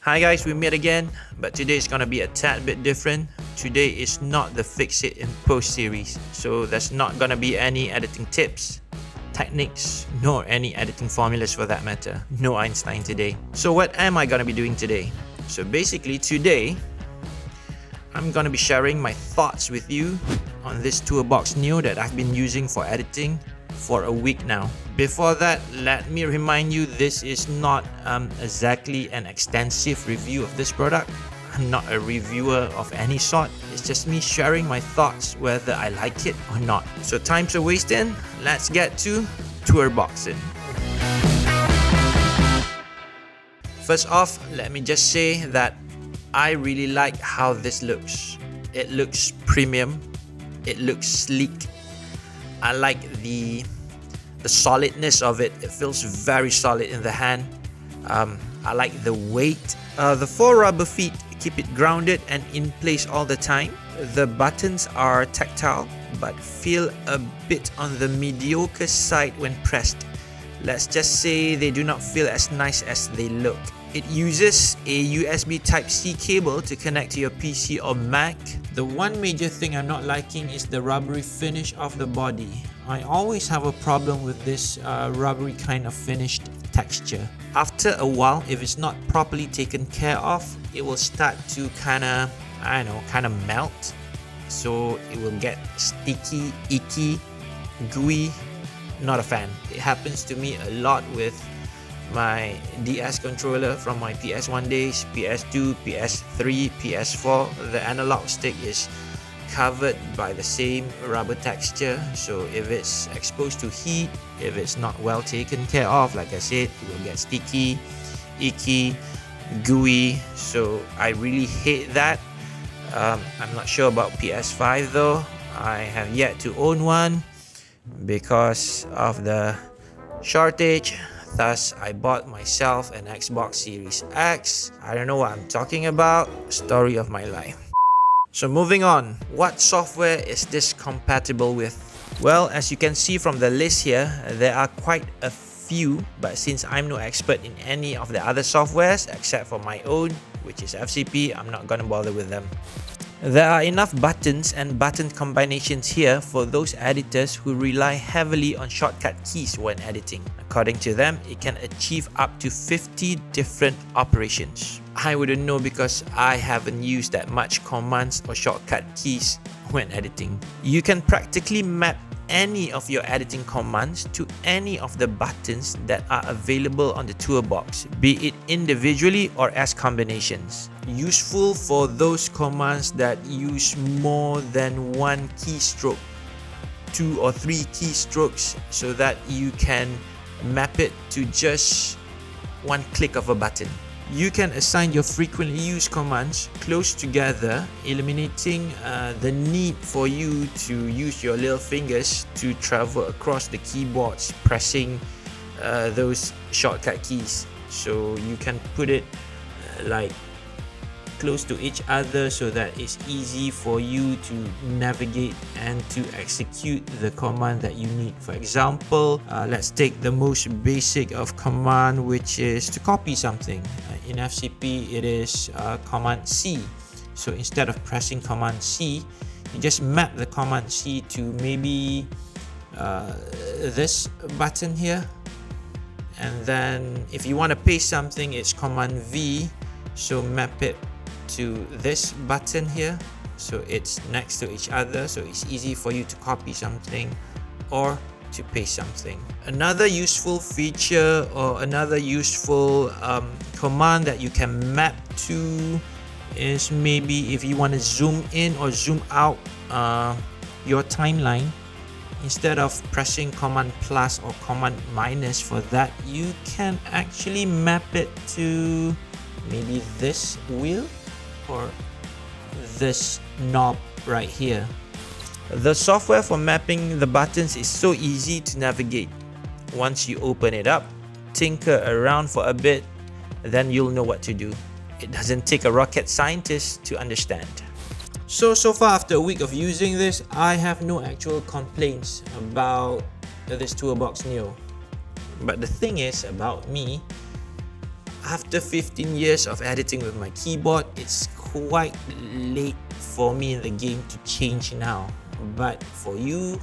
Hi guys, we meet again, but today is gonna be a tad bit different. Today is not the Fix It in Post series, so there's not gonna be any editing tips, techniques, nor any editing formulas for that matter. No Einstein today. So what am I gonna be doing today? So basically today, I'm gonna be sharing my thoughts with you on this TourBox Neo that I've been using for editing for a week now. Before that, let me remind you, this is not exactly an extensive review of this product. I'm not a reviewer of any sort. It's just me sharing my thoughts whether I like it or not. So time's a wasting. Let's get to TourBoxing. First off, let me just say that I really like how this looks. It looks premium. It looks sleek. I like the solidness of it. It feels very solid in the hand. I like the weight. The four rubber feet keep it grounded and in place all the time. The buttons are tactile but feel a bit on the mediocre side when pressed. Let's just say they do not feel as nice as they look. It uses a USB Type-C cable to connect to your PC or Mac. The one major thing I'm not liking is the rubbery finish of the body. I always have a problem with this rubbery kind of finished texture. After a while, if it's not properly taken care of, it will start to kind of melt. So it will get sticky, icky, gooey. Not a fan. It happens to me a lot with my DS controller from my PS1 days, PS2, PS3, PS4. The analog stick is covered by the same rubber texture, so if it's exposed to heat, if it's not well taken care of, like I said, it will get sticky, icky, gooey. So I really hate that. I'm not sure about PS5 though. I have yet to own one because of the shortage. Thus, I bought myself an Xbox Series X. I don't know what I'm talking about. Story of my life. So moving on, what software is this compatible with? Well, as you can see from the list here, there are quite a few, but since I'm no expert in any of the other softwares except for my own, which is FCP, I'm not gonna bother with them. There are enough buttons and button combinations here for those editors who rely heavily on shortcut keys when editing. According to them, it can achieve up to 50 different operations. I wouldn't know because I haven't used that much commands or shortcut keys when editing. You can practically map any of your editing commands to any of the buttons that are available on the TourBox, be it individually or as combinations. Useful for those commands that use more than one keystroke, 2 or 3 keystrokes, so that you can map it to just one click of a button. You can assign your frequently used commands close together, eliminating the need for you to use your little fingers to travel across the keyboards pressing those shortcut keys. So you can put it like close to each other so that it's easy for you to navigate and to execute the command that you need. For example, let's take the most basic of command, which is to copy something. In FCP, it is command C. So instead of pressing command C, you just map the command C to maybe this button here. And then if you want to paste something, it's command V. So map it to this button here, so it's next to each other, so it's easy for you to copy something or to paste something. Another useful feature or another useful command that you can map to is maybe if you want to zoom in or zoom out your timeline. Instead of pressing command plus or command minus for that, you can actually map it to maybe this wheel or this knob right here. The software for mapping the buttons is so easy to navigate. Once you open it up, tinker around for a bit, then you'll know what to do. It doesn't take a rocket scientist to understand. So far after a week of using this, I have no actual complaints about this TourBox Neo. But the thing is about me, After 15 years of editing with my keyboard, it's quite late for me in the game to change now. But for you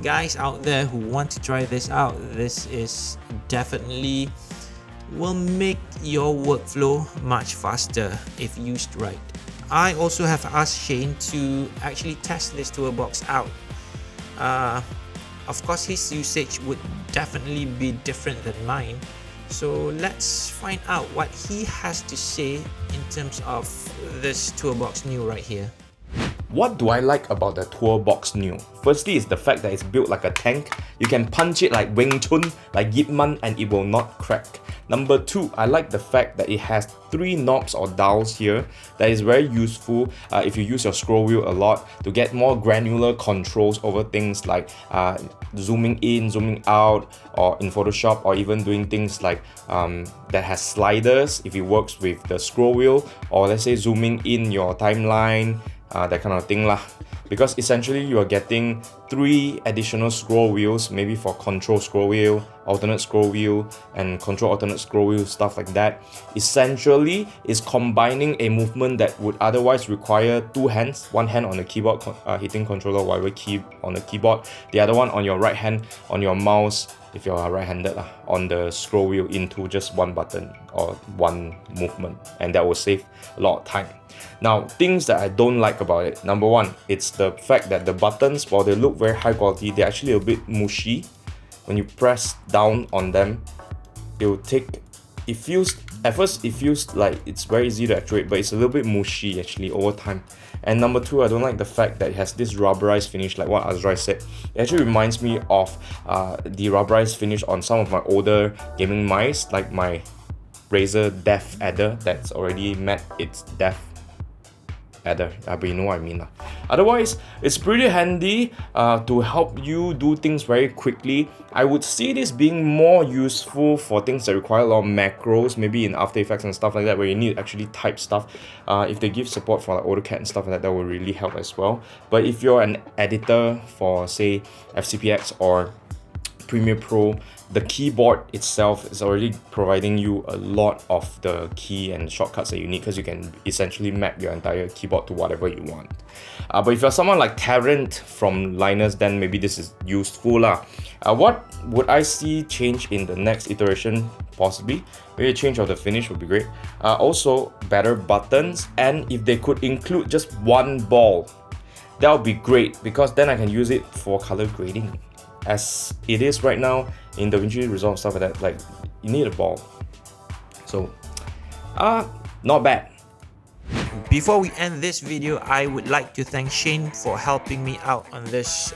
guys out there who want to try this out, this is definitely will make your workflow much faster if used right. I also have asked Shane to actually test this TourBox out. Of course, his usage would definitely be different than mine. So let's find out what he has to say in terms of this TourBox New right here. What do I like about the TourBox New? Firstly is the fact that it's built like a tank. You can punch it like Wing Chun, like Yip Man, and it will not crack. Number 2, I like the fact that it has 3 knobs or dials here that is very useful if you use your scroll wheel a lot to get more granular controls over things like zooming in, zooming out, or in Photoshop, or even doing things like that has sliders if it works with the scroll wheel, or let's say zooming in your timeline, that kind of thing lah. Because essentially you are getting 3 additional scroll wheels, maybe for control scroll wheel, alternate scroll wheel, and control alternate scroll wheel, stuff like that. Essentially is combining a movement that would otherwise require 2 hands, 1 hand on the keyboard hitting controller, whatever key on the keyboard, the other one on your right hand on your mouse if you're right-handed on the scroll wheel, into just 1 button or 1 movement, and that will save a lot of time. Now, things that I don't like about it. Number 1, it's the fact that the buttons, while they look very high quality, they're actually a bit mushy. When you press down on them, at first it feels like it's very easy to actuate, but it's a little bit mushy actually over time. And number 2, I don't like the fact that it has this rubberized finish, like what Azrai said. It actually reminds me of the rubberized finish on some of my older gaming mice, like my Razer Def Adder that's already met its Def Adder, but you know what I mean. Otherwise, it's pretty handy to help you do things very quickly. I would see this being more useful for things that require a lot of macros, maybe in After Effects and stuff like that, where you need to actually type stuff. If they give support for like AutoCAD and stuff like that, that will really help as well. But if you're an editor for, say, FCPX or Premiere Pro, the keyboard itself is already providing you a lot of the key and shortcuts that you need, because you can essentially map your entire keyboard to whatever you want. But if you're someone like Tarrant from Linus, then maybe this is useful lah. What would I see change in the next iteration? Possibly maybe a change of the finish would be great. Also better buttons, and if they could include just 1 ball, that would be great, because then I can use it for color grading. As it is right now in DaVinci Resolve, stuff like that, like you need a ball. So not bad. Before we end this video, I would like to thank Shane for helping me out on this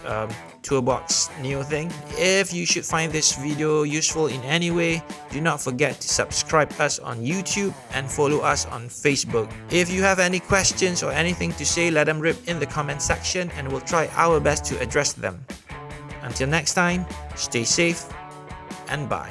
TourBox Neo thing. If you should find this video useful in any way, do not forget to subscribe us on YouTube and follow us on Facebook. If you have any questions or anything to say, let them rip in the comment section and we'll try our best to address them. Until next time, stay safe and bye.